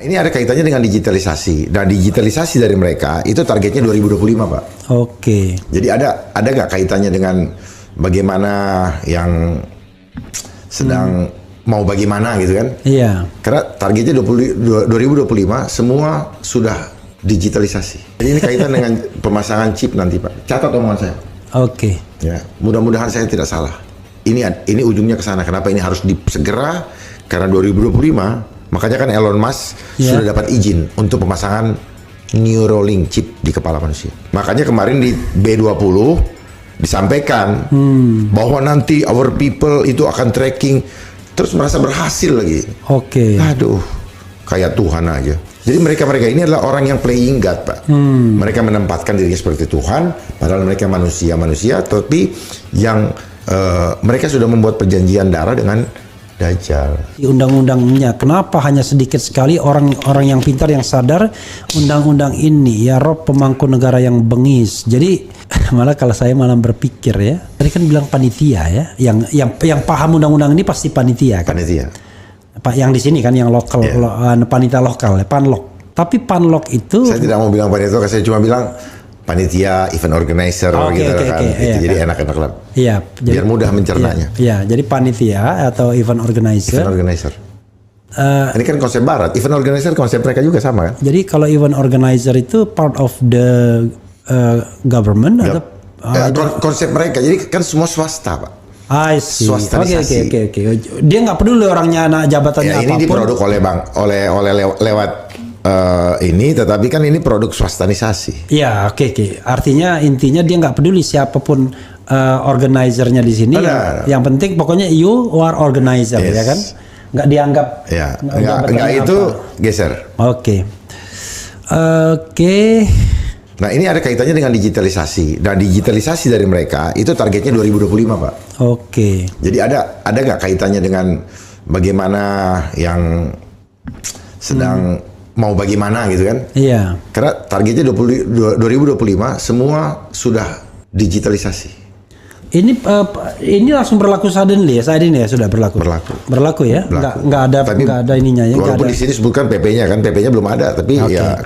Ini ada kaitannya dengan digitalisasi. Dan digitalisasi dari mereka itu targetnya 2025, Pak. Oke. Jadi ada nggak kaitannya dengan bagaimana yang sedang mau bagaimana gitu kan? Iya. Karena targetnya 2025 semua sudah digitalisasi. Jadi ini kaitan dengan pemasangan chip nanti, Pak. Catat omongan saya. Oke. Ya, mudah-mudahan saya tidak salah. Ini ujungnya ke sana. Kenapa ini harus segera? Karena 2025 makanya kan Elon Musk sudah dapat izin untuk pemasangan Neuralink chip di kepala manusia. Makanya kemarin di B20 disampaikan bahwa nanti our people itu akan tracking, terus merasa berhasil lagi. Oke. Aduh, kayak Tuhan aja. Jadi mereka ini adalah orang yang playing God, Pak. Mereka menempatkan dirinya seperti Tuhan, padahal mereka manusia, tapi yang mereka sudah membuat perjanjian darah dengan Dajjal. Di undang-undangnya, kenapa hanya sedikit sekali orang-orang yang pintar yang sadar undang-undang ini? Ya Rob, pemangku negara yang bengis. Jadi malah kalau saya malah berpikir ya, tadi kan bilang panitia ya, yang paham undang-undang ini pasti panitia kan? Panitia. Pak yang di sini kan yang lokal, panitia lokal ya, Panlok. Tapi Panlok itu saya tidak mau bilang panitia, saya cuma bilang panitia, event organizer gitu kan. Iya, jadi kan? enak-enak lah. Iya, biar mudah mencernanya. Iya, jadi panitia atau event organizer. Event organizer. Ini kan konsep barat. Event organizer konsep mereka juga sama kan? Jadi kalau event organizer itu part of the government atau konsep mereka. Jadi kan semua swasta, Pak. I see. Swastanisasi. Oke. Dia nggak peduli orangnya anak jabatannya apapun. Ini diproduk lewat ini, tetapi kan ini produk swastanisasi. Iya, oke. Artinya intinya dia nggak peduli siapapun organizernya di sini. Yang penting pokoknya you are organizer, ya kan? Nggak dianggap. Ya, nggak itu geser. Oke. Nah, ini ada kaitannya dengan digitalisasi. Dan digitalisasi dari mereka itu targetnya 2025, Pak. Oke. Jadi ada nggak kaitannya dengan bagaimana yang sedang mau bagaimana gitu kan? Iya. Karena targetnya 2025 semua sudah digitalisasi. Ini langsung berlaku suddenly ya, saat ini ya sudah berlaku. Berlaku ya, nggak ada ininya ya. Walaupun di sini sebutkan PP-nya kan, PP-nya belum ada, tapi ya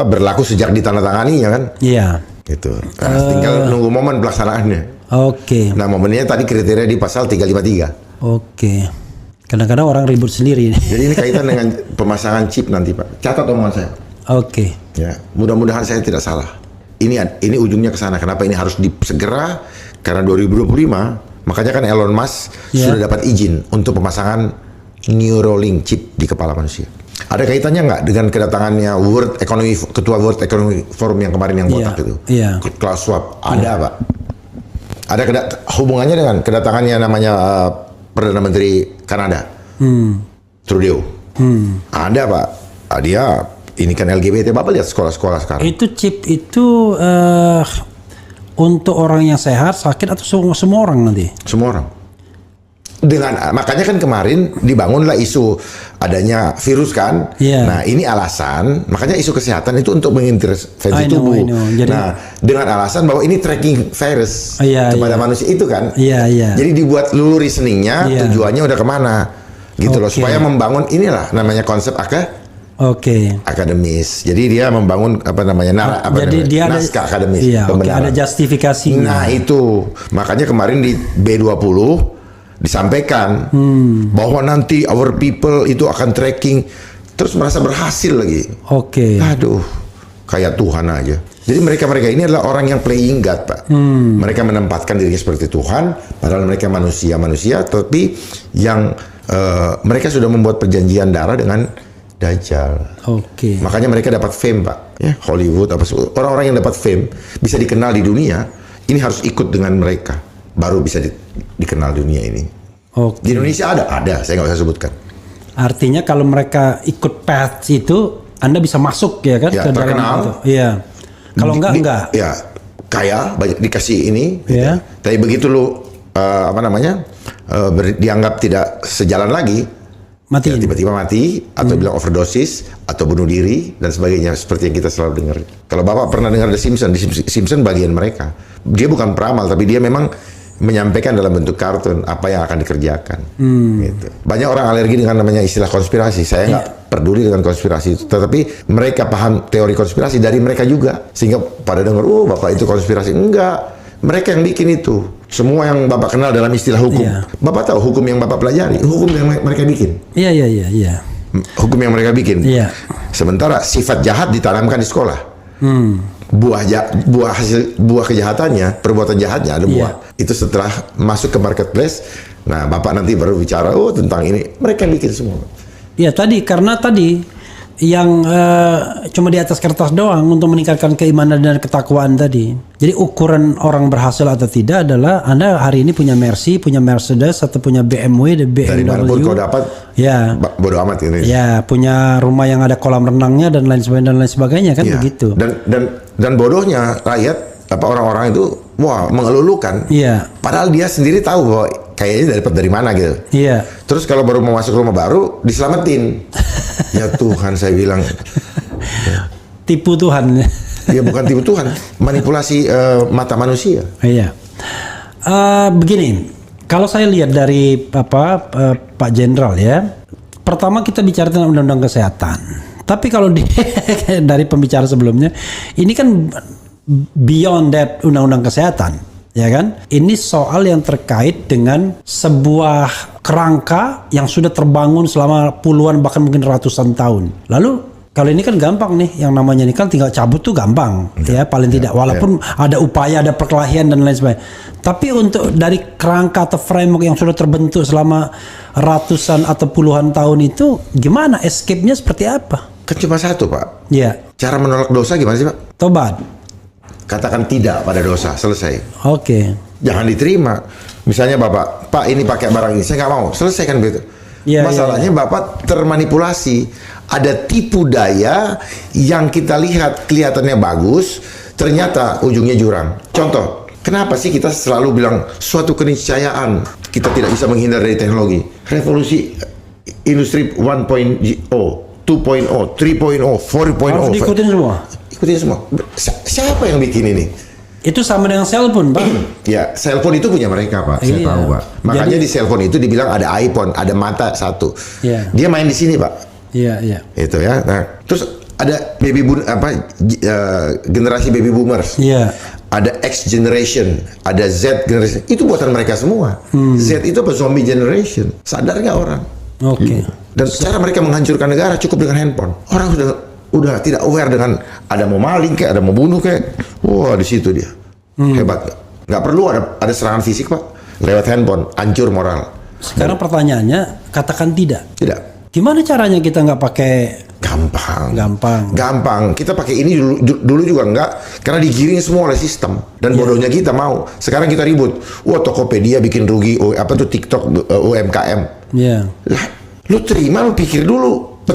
berlaku sejak ditandatanganinya kan. Iya. Gitu. Nah, tinggal nunggu momen pelaksanaannya. Oke. Nah, momennya tadi kriteria di pasal 353. Oke. Kadang-kadang orang ribut sendiri. Jadi ini kaitan dengan pemasangan chip nanti, Pak. Catat omongan saya. Oke. Ya, mudah-mudahan saya tidak salah. Ini ujungnya ke sana. Kenapa ini harus segera? Karena 2025, makanya kan Elon Musk sudah dapat izin untuk pemasangan Neuralink chip di kepala manusia. Ada kaitannya nggak dengan kedatangannya Ketua World Economic Forum yang kemarin yang botak itu? Iya. Klaus Schwab. Ada, Pak. Ada hubungannya dengan kedatangannya namanya Perdana Menteri Kanada, Trudeau. Ada, Pak. Dia ini kan LGBT. Bapak lihat sekolah-sekolah sekarang. Itu chip itu untuk orang yang sehat, sakit atau semua orang nanti? Semua orang. Makanya kan kemarin dibangunlah isu adanya virus kan. Nah, ini alasan, makanya isu kesehatan itu untuk mengintervensi tubuh. Nah, dengan alasan bahwa ini tracking virus kepada manusia itu kan. Jadi dibuat lulu reasoningnya, tujuannya udah kemana gitu loh, supaya membangun inilah namanya konsep akademis. Jadi dia membangun naskah akademis. Ada justifikasinya. Nah, itu makanya kemarin di B20 disampaikan bahwa nanti our people itu akan tracking, terus merasa berhasil lagi. Aduh, kayak Tuhan aja. Jadi mereka ini adalah orang yang playing God, Pak. Mereka menempatkan dirinya seperti Tuhan, padahal mereka manusia, tapi yang mereka sudah membuat perjanjian darah dengan Dajjal. Makanya mereka dapat fame, Pak. Ya, Hollywood orang-orang yang dapat fame bisa dikenal di dunia. Ini harus ikut dengan mereka, baru bisa dikenal dunia ini. Di Indonesia ada, saya nggak usah sebutkan. Artinya kalau mereka ikut path itu, Anda bisa masuk ya kan? Ya, ke terkenal. dalam itu. Iya. Kalau enggak. Ya, kaya, banyak dikasih ini. Gitu. Tapi begitu lu dianggap tidak sejalan lagi. Ya, tiba-tiba mati atau bilang overdosis atau bunuh diri dan sebagainya, seperti yang kita selalu dengar. Kalau Bapak pernah dengar The Simpsons bagian mereka. Dia bukan peramal, tapi dia memang menyampaikan dalam bentuk kartun apa yang akan dikerjakan. Gitu. Banyak orang alergi dengan namanya istilah konspirasi. Saya nggak peduli dengan konspirasi itu, tetapi mereka paham teori konspirasi dari mereka juga, sehingga pada dengar, oh bapak itu konspirasi. Enggak, mereka yang bikin itu. Semua yang bapak kenal dalam istilah hukum, bapak tahu hukum yang bapak pelajari, hukum yang mereka bikin. Iya. Hukum yang mereka bikin. Iya. Sementara sifat jahat ditanamkan di sekolah. Buah kejahatannya, perbuatan jahatnya ada buah. Itu setelah masuk ke marketplace. Nah, bapak nanti baru bicara tentang ini. Mereka yang bikin semua. Ya karena tadi yang cuma di atas kertas doang untuk meningkatkan keimanan dan ketakwaan tadi. Jadi ukuran orang berhasil atau tidak adalah Anda hari ini punya Mercy, punya Mercedes, atau punya BMW, BMW. Dari manapun kau dapat, bodo amat ini. Ya, punya rumah yang ada kolam renangnya dan lain sebagainya kan begitu. Dan bodohnya rakyat orang-orang itu mengelulukan. Padahal dia sendiri tahu bahwa kayaknya dapat dari mana gitu. Terus kalau baru mau masuk rumah baru diselamatin. Ya Tuhan, saya bilang. Tipu Tuhan. Ya bukan tipu Tuhan, manipulasi mata manusia. Begini, kalau saya lihat dari Pak Jenderal ya, pertama kita bicara tentang undang-undang kesehatan. Tapi kalau dari pembicara sebelumnya, ini kan beyond that undang-undang kesehatan, ya kan? Ini soal yang terkait dengan sebuah kerangka yang sudah terbangun selama puluhan bahkan mungkin ratusan tahun. Lalu kalau ini kan gampang nih, yang namanya ini kan tinggal cabut tuh gampang, ya paling tidak. Walaupun ada upaya, ada perkelahian dan lain sebagainya. Tapi untuk dari kerangka atau framework yang sudah terbentuk selama ratusan atau puluhan tahun itu, gimana escape-nya seperti apa? Kan cuma satu, Pak. Iya. Cara menolak dosa gimana sih, Pak? Tobat. Katakan tidak pada dosa, selesai. Oke. Jangan diterima. Misalnya Bapak, Pak ini pakai barang ini, saya nggak mau. Selesai kan begitu. Masalahnya Bapak termanipulasi. Ada tipu daya yang kita lihat kelihatannya bagus, ternyata ujungnya jurang. Contoh, kenapa sih kita selalu bilang suatu keniscayaan kita tidak bisa menghindar dari teknologi? Revolusi industri 1.0, 2.0, 3.0, 4.0. Harus diikutin semua. Ikutin semua. Siapa yang bikin ini? Itu sama dengan cellphone, Pak. Ya, cellphone itu punya mereka, Pak. Saya tahu, Pak. Makanya di cellphone itu dibilang ada iPhone, ada mata satu. Dia main di sini, Pak. Iya. Itu ya. Nah, terus ada generasi baby boomers. Ada X generation, ada Z generation. Itu buatan mereka semua. Z itu apa? Zombie generation. Sadar nggak orang? Oke. Dan cara mereka menghancurkan negara cukup dengan handphone. Orang udah tidak aware dengan ada mau maling kayak, ada mau bunuh kayak. Wah, di situ dia. Hebat. Nggak perlu ada serangan fisik, Pak. Lewat handphone, hancur moral. Sekarang pertanyaannya, katakan tidak. Tidak. Gimana caranya kita nggak pakai? Gampang. Kita pakai ini dulu juga enggak, karena digiring semua oleh sistem. Dan bodohnya kita mau. Sekarang kita ribut. Wah, Tokopedia bikin rugi. TikTok UMKM. Lah, lu terima, lu pikir dulu.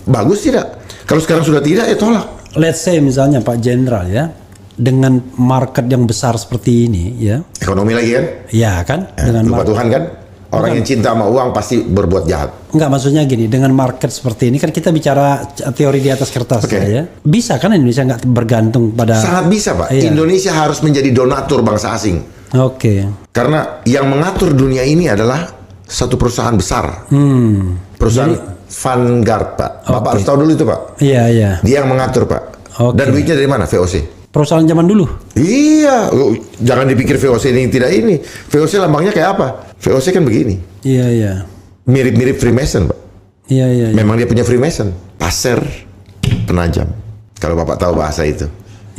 Bagus tidak? Kalau sekarang sudah tidak, ya tolak. Let's say misalnya Pak Jenderal ya, dengan market yang besar seperti ini ya. Ekonomi lagi kan? Iya kan? Dengan lupa Tuhan kan? Orang yang cinta sama uang pasti berbuat jahat. Enggak, maksudnya gini, dengan market seperti ini kan kita bicara teori di atas kertas ya. Bisa kan Indonesia nggak bergantung pada... Sangat bisa, Pak. Indonesia harus menjadi donatur bangsa asing. Karena yang mengatur dunia ini adalah satu perusahaan besar. Perusahaan Vanguard, Pak. Bapak harus tahu dulu itu, Pak. Dia yang mengatur, Pak. Dan duitnya dari mana? VOC. Perusahaan zaman dulu. Iya, jangan dipikir VOC ini tidak ini. VOC lambangnya kayak apa? VOC kan begini. Iya. Mirip-mirip Freemason, Pak. Iya. Memang dia punya Freemason. Passer penajam. Kalau Bapak tahu bahasa itu.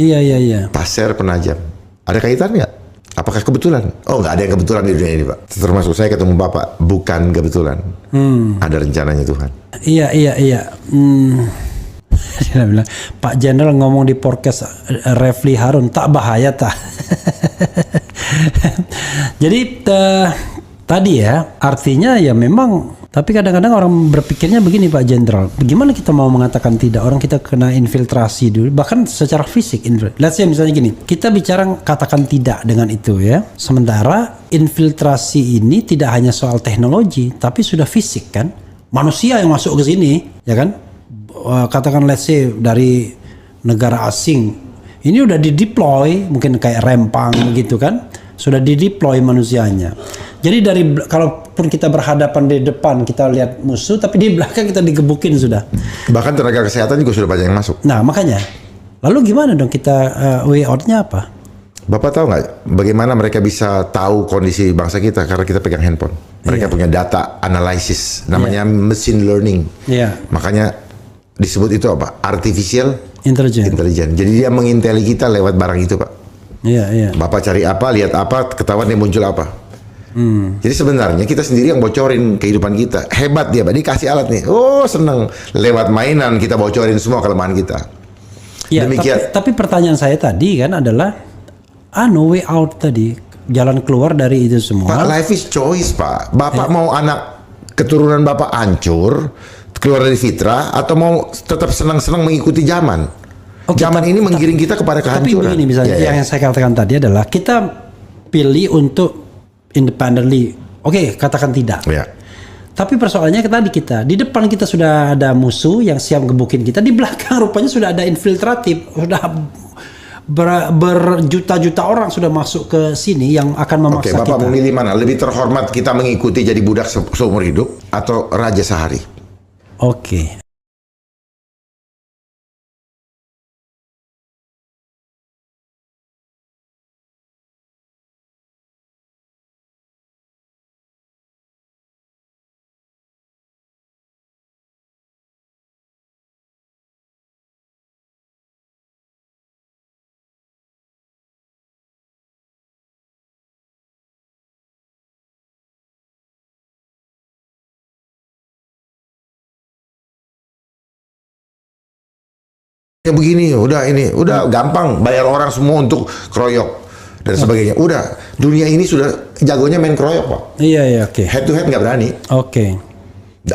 Iya. Passer penajam. Ada kaitan nggak? Apakah kebetulan? Oh, nggak ada yang kebetulan di dunia ini, Pak. Termasuk saya ketemu Bapak, bukan kebetulan. Ada rencananya Tuhan. Iya. Dia bilang, Pak Jenderal ngomong di podcast Refli Harun, tak bahaya tak? Jadi tadi ya, artinya ya memang, tapi kadang-kadang orang berpikirnya begini Pak Jenderal, bagaimana kita mau mengatakan tidak? Orang kita kena infiltrasi dulu, bahkan secara fisik. Let's say misalnya gini, kita bicara katakan tidak dengan itu ya. Sementara infiltrasi ini tidak hanya soal teknologi, tapi sudah fisik kan? Manusia yang masuk ke sini, ya kan? Katakan let's say dari negara asing ini udah dideploy mungkin kayak Rempang gitu kan, sudah dideploy manusianya. Jadi kalaupun kita berhadapan di depan kita lihat musuh, tapi di belakang kita digebukin sudah. Bahkan tenaga kesehatan juga sudah banyak yang masuk. Nah makanya, lalu gimana dong kita way out-nya apa? Bapak tahu nggak bagaimana mereka bisa tahu kondisi bangsa kita? Karena kita pegang handphone. Mereka punya data analisis, namanya machine learning. Makanya disebut itu apa? Artificial intelligence. Jadi dia menginteli kita lewat barang itu, Pak. Bapak cari apa, lihat apa, ketahuan dia muncul apa. Jadi sebenarnya kita sendiri yang bocorin kehidupan kita. Hebat dia, Pak. Dia kasih alat nih. Oh, seneng. Lewat mainan kita bocorin semua kelemahan kita. Ya, tapi pertanyaan saya tadi kan adalah way out tadi, jalan keluar dari itu semua. Pak, life is choice, Pak. Bapak mau anak keturunan Bapak hancur, keluar dari fitrah, atau mau tetap senang-senang mengikuti zaman. Zaman ini menggiring kita kepada kehancuran. Tapi begini misalnya, yang saya katakan tadi adalah kita pilih untuk independently. Oke, katakan tidak. Tapi persoalannya tadi di depan kita sudah ada musuh yang siap gebukin kita, di belakang rupanya sudah ada infiltratif, sudah berjuta-juta orang sudah masuk ke sini yang akan memaksa kita. Bapak memilih mana? Lebih terhormat kita mengikuti jadi budak seumur hidup atau raja sehari? Begini, udah gampang bayar orang semua untuk keroyok dan sebagainya. Udah, dunia ini sudah jagonya main keroyok, Pak. Oke. Head to head nggak berani.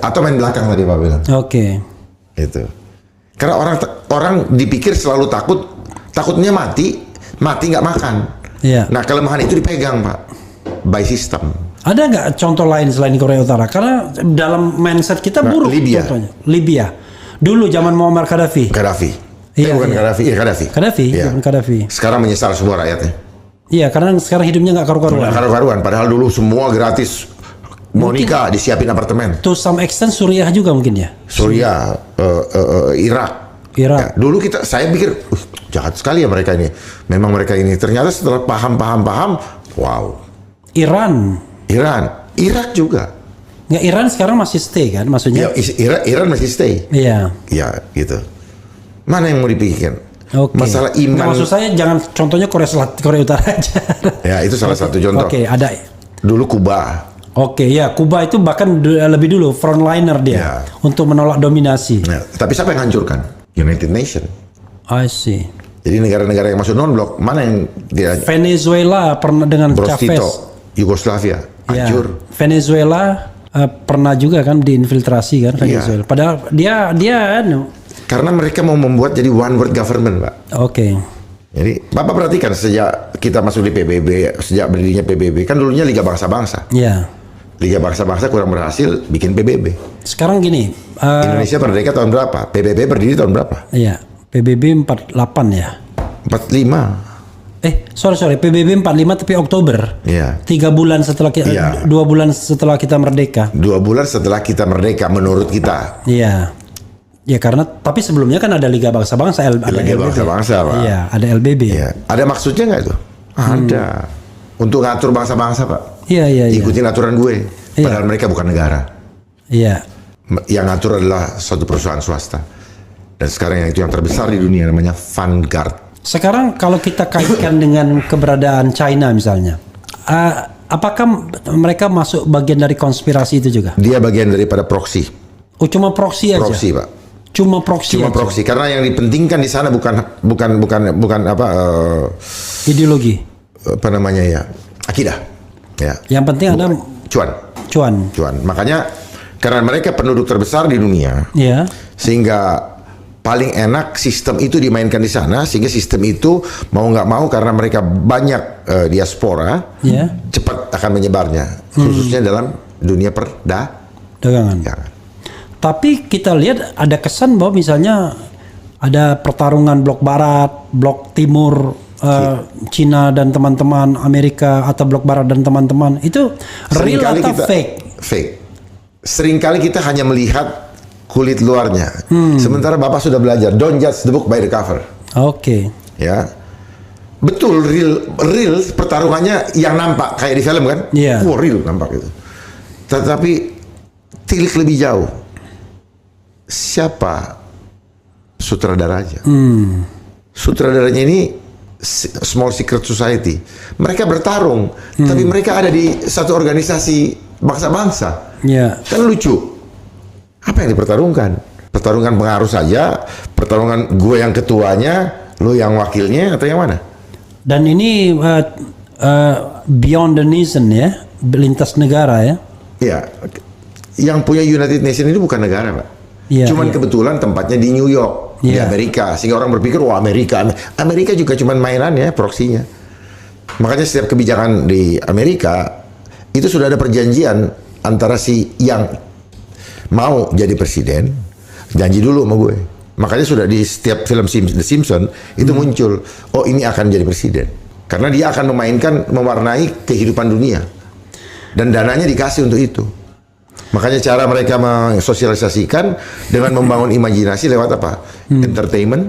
Atau main belakang tadi Pak bilang. Itu. Karena orang dipikir selalu takutnya mati nggak makan. Nah, kelemahan itu dipegang, Pak, by system. Ada nggak contoh lain selain Korea Utara? Karena dalam mindset kita buruk. Libya. Dulu zaman Muammar Gaddafi. Gaddafi. Sekarang menyesal semua rakyatnya. Iya, karena sekarang hidupnya nggak karu-karuan. Padahal dulu semua gratis. Mau nikah disiapin apartemen. To some extent Suriah juga mungkin ya. Suriah, Irak. Ya, dulu saya pikir jahat sekali ya mereka ini. Memang mereka ini. Ternyata setelah paham, wow. Iran, Irak juga. Nggak, Iran sekarang masih stay kan, maksudnya? Iran masih stay. Iya, gitu. Mana yang mau dipikirkan? Masalah iman. Maksud saya jangan contohnya Korea Utara aja. Ya, itu salah satu contoh. Ada. Dulu Kuba. Kuba itu bahkan lebih dulu frontliner dia untuk menolak dominasi. Tapi siapa yang hancurkan? United Nations. I see. Jadi negara-negara yang masuk non-blok, mana yang dia? Venezuela pernah dengan Chavez. Yugoslavia hancur. Venezuela pernah juga kan diinfiltrasi kan Venezuela. Padahal dia karena mereka mau membuat jadi one world government, Pak. Jadi Bapak perhatikan sejak kita masuk di PBB, sejak berdirinya PBB, kan dulunya Liga Bangsa-Bangsa. Liga Bangsa-Bangsa kurang berhasil bikin PBB. Sekarang gini, Indonesia merdeka tahun berapa? PBB berdiri tahun berapa? PBB 48 ya. 45. Sorry, PBB 45 tapi Oktober. 3 bulan setelah 2 bulan setelah kita merdeka. 2 bulan setelah kita merdeka menurut kita. Ya karena tapi sebelumnya kan ada Liga Bangsa-Bangsa, Liga Bangsa-Bangsa, Pak. Ada LBB. Ada maksudnya nggak itu? Ada. Untuk ngatur bangsa-bangsa, Pak. Ikutin aturan gue. Padahal mereka bukan negara. Yang ngatur adalah suatu perusahaan swasta. Dan sekarang yang terbesar di dunia namanya Vanguard. Sekarang kalau kita kaitkan dengan keberadaan China misalnya, apakah mereka masuk bagian dari konspirasi itu juga? Dia bagian daripada proxy. Cuma proxy aja. Proxy, Pak. Cuma proxy. Karena yang dipentingkan di sana bukan apa ideologi. Apa namanya akidah. Yang penting ada cuan. Makanya karena mereka penduduk terbesar di dunia. Sehingga paling enak sistem itu dimainkan di sana, sehingga sistem itu mau nggak mau karena mereka banyak diaspora, cepat akan menyebarnya, khususnya dalam dunia perdagangan. Tapi kita lihat ada kesan bahwa misalnya ada pertarungan blok barat, blok timur, Cina dan teman-teman, Amerika atau blok barat dan teman-teman, itu real atau fake? Fake. Seringkali kita hanya melihat kulit luarnya. Sementara Bapak sudah belajar, don't judge the book by the cover. Oke. Ya. Betul, real pertarungannya yang nampak kayak di film kan? Iya. Wah, real nampak itu. Tetapi tilik lebih jauh. Siapa sutradaranya? Sutradaranya ini Small Secret Society. Mereka bertarung, tapi mereka ada di satu organisasi bangsa-bangsa. Iya. Kan lucu. Apa yang dipertarungkan? Pertarungan pengaruh saja, pertarungan gue yang ketuanya, lo yang wakilnya, atau yang mana? Dan ini beyond the nation ya, lintas negara ya. Iya, yang punya United Nations ini bukan negara, Pak. Ya, cuman ya. kebetulan tempatnya di New York, di Ya. Amerika, sehingga orang berpikir, wah Amerika juga cuman mainan ya, proksinya. Makanya setiap kebijakan di Amerika itu sudah ada perjanjian antara si yang mau jadi presiden, janji dulu sama gue. Makanya sudah di setiap film The Simpsons itu muncul, oh ini akan jadi presiden. Karena dia akan mewarnai kehidupan dunia. Dan dananya dikasih untuk itu. Makanya cara mereka mensosialisasikan dengan membangun imajinasi lewat apa? Entertainment,